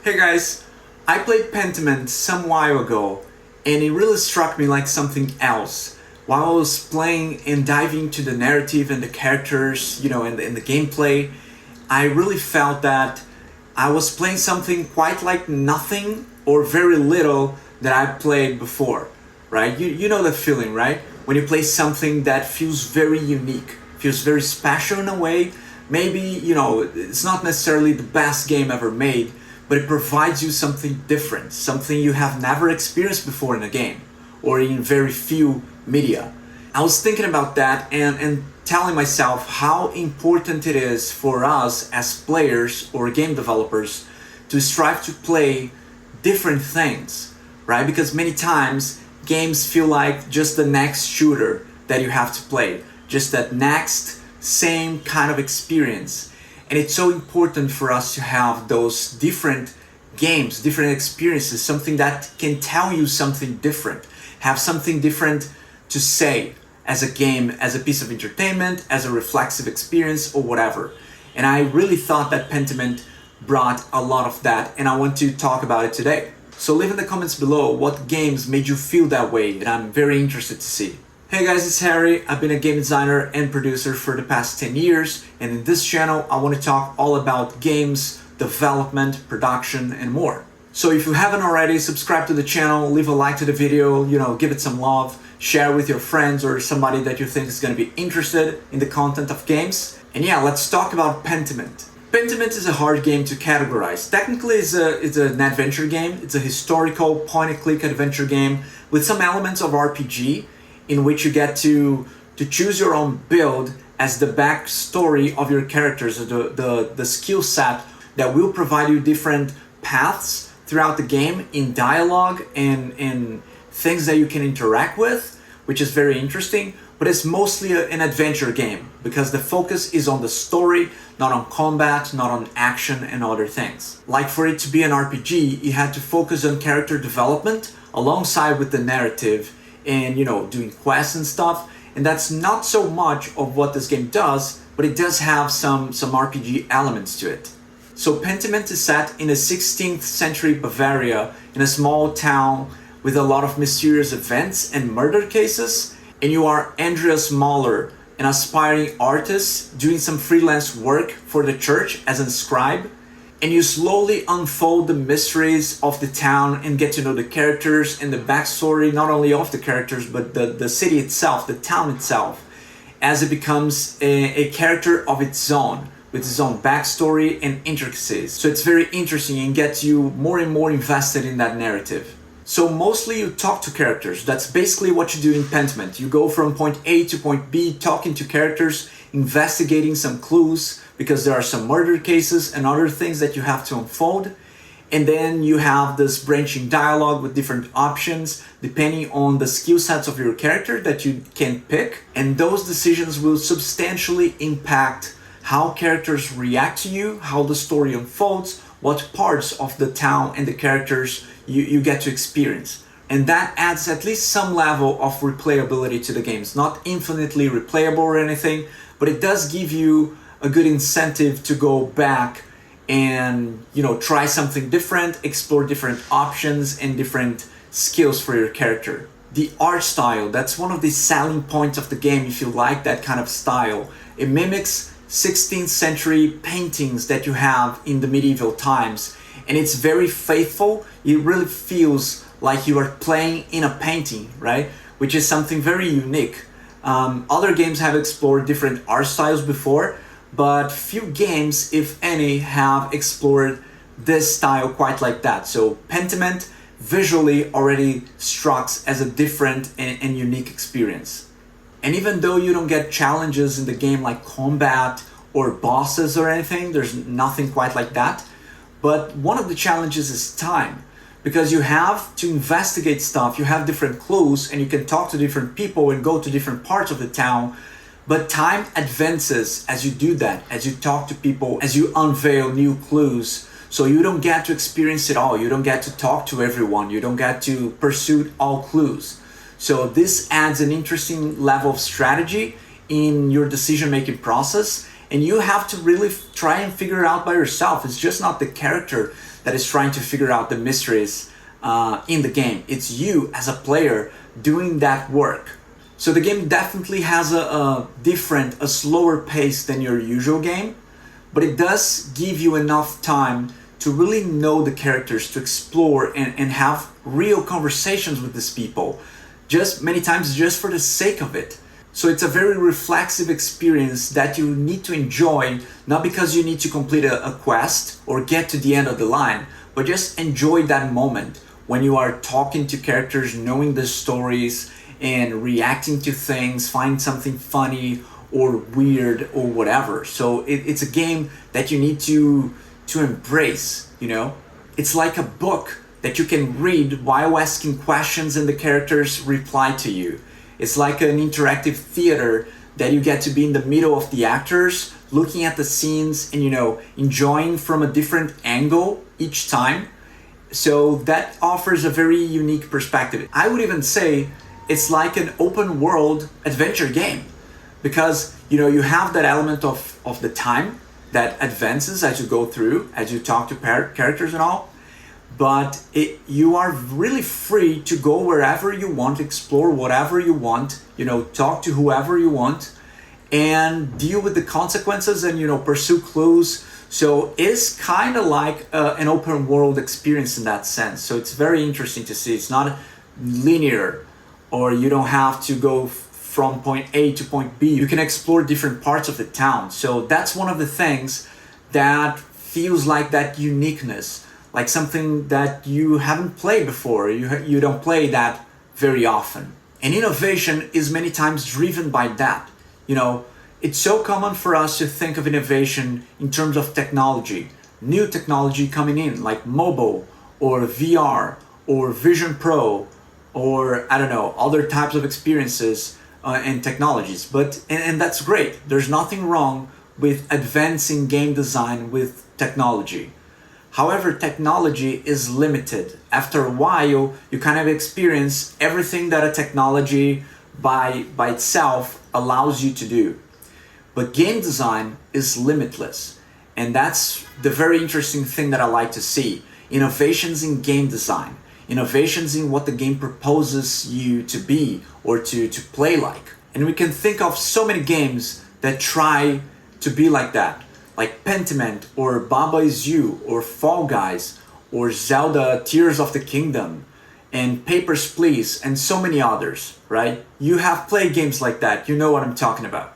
Hey guys, I played Pentiment some while ago and it really struck me like something else. While I was playing and diving into the narrative and the characters, and the gameplay, I really felt that I was playing something quite like nothing or very little that I played before, right? You know that feeling, right? When you play something that feels very unique, feels very special in a way. Maybe, it's not necessarily the best game ever made, but it provides you something different, something you have never experienced before in a game or in very few media. I was thinking about that and telling myself how important it is for us as players or game developers to strive to play different things, right? Because many times games feel like just the next shooter that you have to play, just that next same kind of experience. And it's so important for us to have those different games, different experiences, something that can tell you something different, have something different to say as a game, as a piece of entertainment, as a reflexive experience or whatever. And I really thought that Pentiment brought a lot of that, and I want to talk about it today. So leave in the comments below what games made you feel that way, and I'm very interested to see. Hey guys, it's Harry. I've been a game designer and producer for the past 10 years, and in this channel I want to talk all about games, development, production, and more. So if you haven't already, subscribe to the channel, leave a like to the video, give it some love, share with your friends or somebody that you think is going to be interested in the content of games. And yeah, let's talk about Pentiment. Pentiment is a hard game to categorize. Technically, it's an adventure game. It's a historical point-and-click adventure game with some elements of RPG, in which you get to choose your own build as the backstory of your characters, the skill set that will provide you different paths throughout the game in dialogue and things that you can interact with, which is very interesting. But it's mostly an adventure game because the focus is on the story, not on combat, not on action and other things. Like for it to be an RPG, you had to focus on character development alongside with the narrative and doing quests and stuff, and that's not so much of what this game does, but it does have some RPG elements to it. So Pentiment is set in a 16th century Bavaria in a small town with a lot of mysterious events and murder cases, and you are Andreas Mahler, an aspiring artist doing some freelance work for the church as a scribe. And you slowly unfold the mysteries of the town and get to know the characters and the backstory, not only of the characters, but the city itself, the town itself, as it becomes a character of its own, with its own backstory and intricacies. So it's very interesting and gets you more and more invested in that narrative. So mostly you talk to characters. That's basically what you do in Pentiment. You go from point A to point B, talking to characters, investigating some clues, because there are some murder cases and other things that you have to unfold. And then you have this branching dialogue with different options depending on the skill sets of your character that you can pick. And those decisions will substantially impact how characters react to you, how the story unfolds, what parts of the town and the characters you get to experience. And that adds at least some level of replayability to the game. It's not infinitely replayable or anything, but it does give you a good incentive to go back and try something different, explore different options and different skills for your character. The art style, that's one of the selling points of the game if you like that kind of style. It mimics 16th century paintings that you have in the medieval times, and it's very faithful. It really feels like you are playing in a painting, right? Which is something very unique. Other games have explored different art styles before, but few games, if any, have explored this style quite like that. So Pentiment visually already strikes as a different and unique experience. And even though you don't get challenges in the game like combat or bosses or anything, there's nothing quite like that. But one of the challenges is time, because you have to investigate stuff, you have different clues, and you can talk to different people and go to different parts of the town. But time advances as you do that, as you talk to people, as you unveil new clues. So you don't get to experience it all. You don't get to talk to everyone. You don't get to pursue all clues. So this adds an interesting level of strategy in your decision-making process, and you have to really try and figure it out by yourself. It's just not the character that is trying to figure out the mysteries in the game. It's you as a player doing that work. So the game definitely has a slower pace than your usual game, but it does give you enough time to really know the characters, to explore and have real conversations with these people, just many times just for the sake of it. So it's a very reflexive experience that you need to enjoy, not because you need to complete a quest or get to the end of the line, but just enjoy that moment when you are talking to characters, knowing the stories, and reacting to things, find something funny or weird or whatever. So it's a game that you need to embrace, you know? It's like a book that you can read while asking questions and the characters reply to you. It's like an interactive theater that you get to be in the middle of the actors, looking at the scenes and, you know, enjoying from a different angle each time. So that offers a very unique perspective. I would even say it's like an open world adventure game, because, you know, you have that element of the time that advances as you go through, as you talk to characters and all, but you are really free to go wherever you want, explore whatever you want, you know, talk to whoever you want, and deal with the consequences and, you know, pursue clues. So it's kind of like an open world experience in that sense. So it's very interesting to see. It's not linear, or you don't have to go from point A to point B. You can explore different parts of the town. So that's one of the things that feels like that uniqueness, like something that you haven't played before. You don't play that very often. And innovation is many times driven by that. You know, it's so common for us to think of innovation in terms of technology, new technology coming in, like mobile or VR or Vision Pro, or I don't know, other types of experiences and technologies. But and that's great. There's nothing wrong with advancing game design with technology. However, technology is limited. After a while, you kind of experience everything that a technology by itself allows you to do. But game design is limitless. And that's the very interesting thing that I like to see. Innovations in game design. Innovations in what the game proposes you to be or to play like. And we can think of so many games that try to be like that, like Pentiment or Baba Is You or Fall Guys or Zelda Tears of the Kingdom and Papers, Please, and so many others, right? You have played games like that, you know what I'm talking about.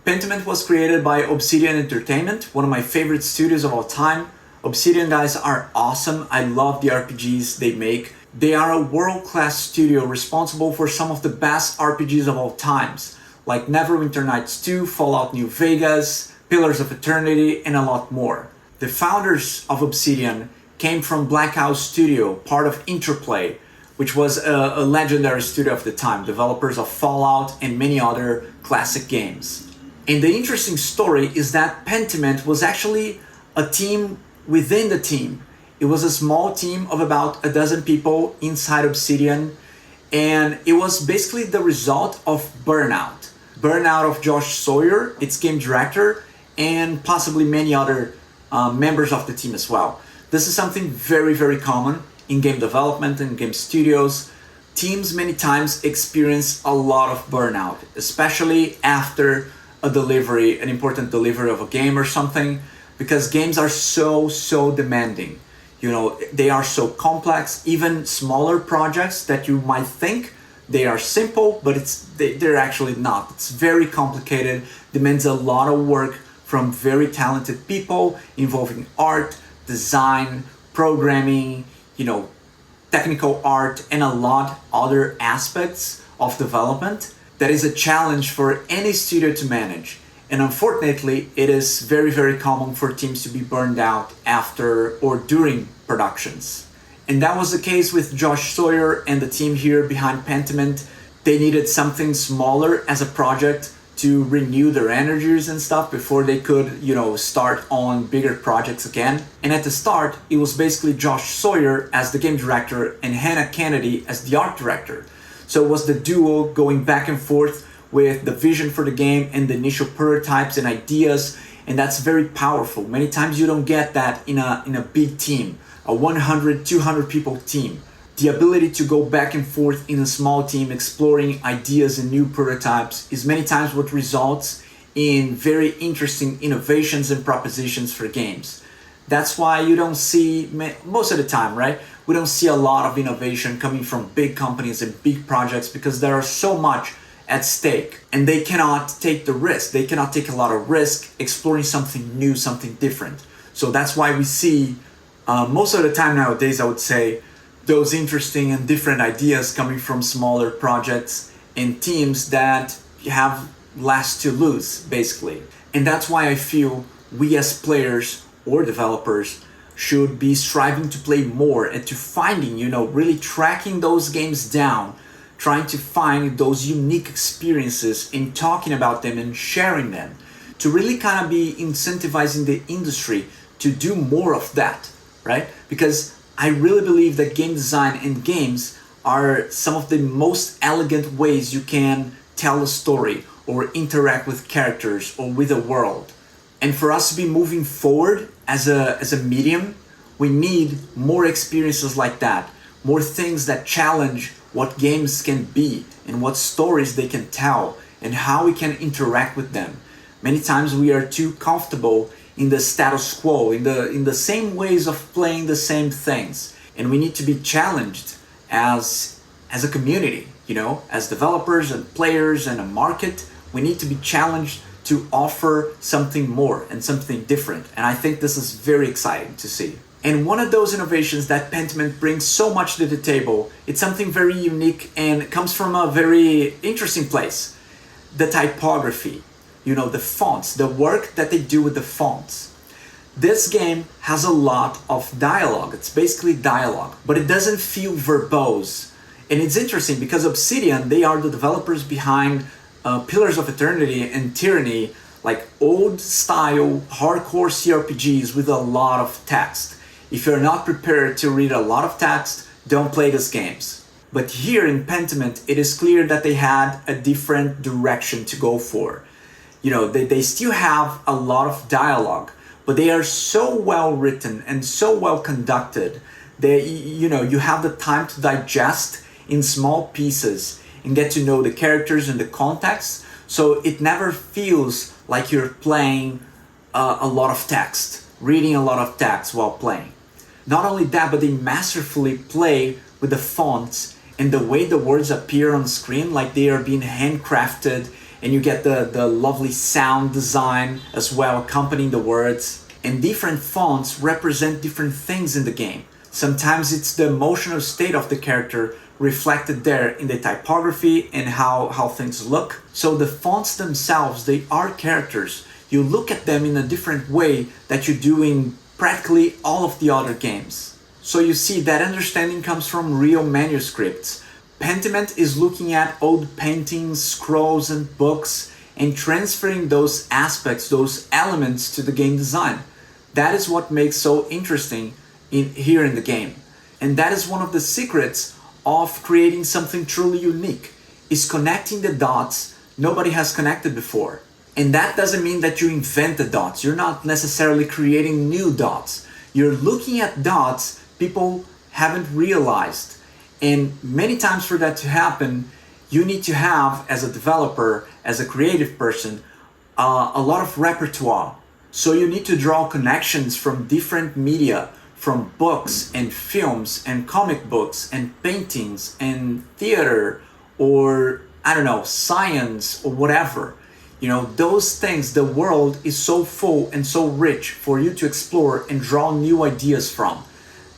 Pentiment was created by Obsidian Entertainment, one of my favorite studios of all time. Obsidian guys are awesome. I love the RPGs they make. They are a world-class studio responsible for some of the best RPGs of all times, like Neverwinter Nights 2, Fallout New Vegas, Pillars of Eternity, and a lot more. The founders of Obsidian came from Blackout Studio, part of Interplay, which was a legendary studio of the time, developers of Fallout and many other classic games. And the interesting story is that Pentiment was actually a team within the team. It was a small team of about a dozen people inside Obsidian, and it was basically the result of burnout. Burnout of Josh Sawyer, its game director, and possibly many other members of the team as well. This is something very, very common in game development and game studios. Teams many times experience a lot of burnout, especially after a delivery, an important delivery of a game or something, because games are so demanding. You know, they are so complex. Even smaller projects that you might think they are simple, but they're actually not. It's very complicated, demands a lot of work from very talented people involving art, design, programming, you know, technical art, and a lot other aspects of development that is a challenge for any studio to manage. And unfortunately, it is very, very common for teams to be burned out after or during productions. And that was the case with Josh Sawyer and the team here behind Pentiment. They needed something smaller as a project to renew their energies and stuff before they could, you know, start on bigger projects again. And at the start, it was basically Josh Sawyer as the game director and Hannah Kennedy as the art director. So it was the duo going back and forth with the vision for the game and the initial prototypes and ideas, and that's very powerful. Many times you don't get that in a big team, a 100, 200 people team. The ability to go back and forth in a small team exploring ideas and new prototypes is many times what results in very interesting innovations and propositions for games. That's why you don't see, most of the time, right? We don't see a lot of innovation coming from big companies and big projects because there are so much at stake and they cannot take the risk. They cannot take a lot of risk exploring something new, something different. So that's why we see most of the time nowadays, I would say, those interesting and different ideas coming from smaller projects and teams that have less to lose, basically. And that's why I feel we as players or developers should be striving to play more and to finding, really tracking those games down, trying to find those unique experiences and talking about them and sharing them, to really kind of be incentivizing the industry to do more of that, right? Because I really believe that game design and games are some of the most elegant ways you can tell a story or interact with characters or with a world. And for us to be moving forward as a medium, we need more experiences like that, more things that challenge what games can be and what stories they can tell and how we can interact with them. Many times we are too comfortable in the status quo, in the same ways of playing the same things. And we need to be challenged as a community, as developers and players and a market. We need to be challenged to offer something more and something different. And I think this is very exciting to see. And one of those innovations that Pentiment brings so much to the table, it's something very unique and comes from a very interesting place. The typography. The fonts, the work that they do with the fonts. This game has a lot of dialogue. It's basically dialogue, but it doesn't feel verbose. And it's interesting because Obsidian, they are the developers behind Pillars of Eternity and Tyranny, like old style, hardcore CRPGs with a lot of text. If you're not prepared to read a lot of text, don't play these games. But here in Pentiment, it is clear that they had a different direction to go for. They still have a lot of dialogue, but they are so well written and so well conducted that you have the time to digest in small pieces and get to know the characters and the context. So it never feels like you're playing a lot of text, reading a lot of text while playing. Not only that, but they masterfully play with the fonts and the way the words appear on screen, like they are being handcrafted. And you get the lovely sound design as well accompanying the words. And different fonts represent different things in the game. Sometimes it's the emotional state of the character reflected there in the typography and how things look. So the fonts themselves, they are characters. You look at them in a different way that you do in practically all of the other games. So you see that understanding comes from real manuscripts. Pentiment is looking at old paintings, scrolls, and books and transferring those aspects, those elements to the game design. That is what makes so interesting here in the game. And that is one of the secrets of creating something truly unique, is connecting the dots nobody has connected before. And that doesn't mean that you invent the dots. You're not necessarily creating new dots. You're looking at dots people haven't realized. And many times for that to happen, you need to have, as a developer, as a creative person, a lot of repertoire. So you need to draw connections from different media, from books and films and comic books and paintings and theater or, science or whatever. Those things, the world is so full and so rich for you to explore and draw new ideas from.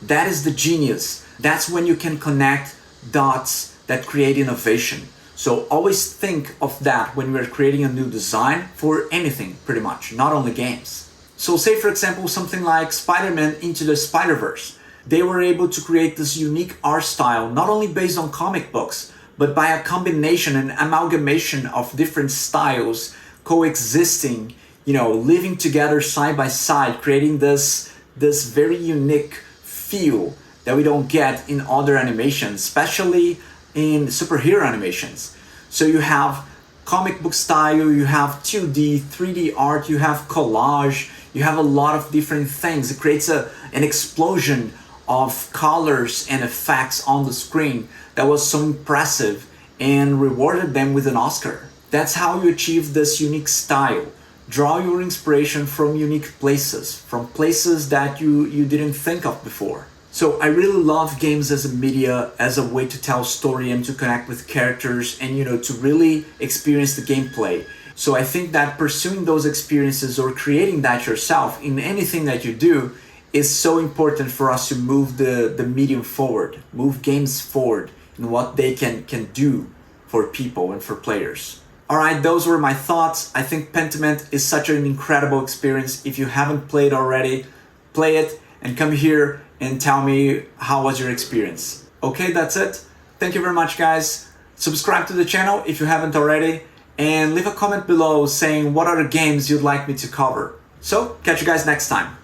That is the genius. That's when you can connect dots that create innovation. So always think of that when we're creating a new design for anything, pretty much, not only games. So say, for example, something like Spider-Man Into the Spider-Verse. They were able to create this unique art style, not only based on comic books, but by a combination and amalgamation of different styles coexisting, living together side by side, creating this very unique feel that we don't get in other animations, especially in superhero animations. So you have comic book style, you have 2D, 3D art, you have collage, you have a lot of different things. It creates an explosion of colors and effects on the screen that was so impressive and rewarded them with an Oscar. That's how you achieve this unique style. Draw your inspiration from unique places, from places that you didn't think of before. So I really love games as a media, as a way to tell story and to connect with characters and to really experience the gameplay. So I think that pursuing those experiences or creating that yourself in anything that you do is so important for us to move the medium forward, move games forward in what they can do for people and for players. Alright, those were my thoughts. I think Pentiment is such an incredible experience. If you haven't played already, play it and come here and tell me how was your experience. Okay, that's it. Thank you very much, guys. Subscribe to the channel if you haven't already, and leave a comment below saying what other games you'd like me to cover. So, catch you guys next time.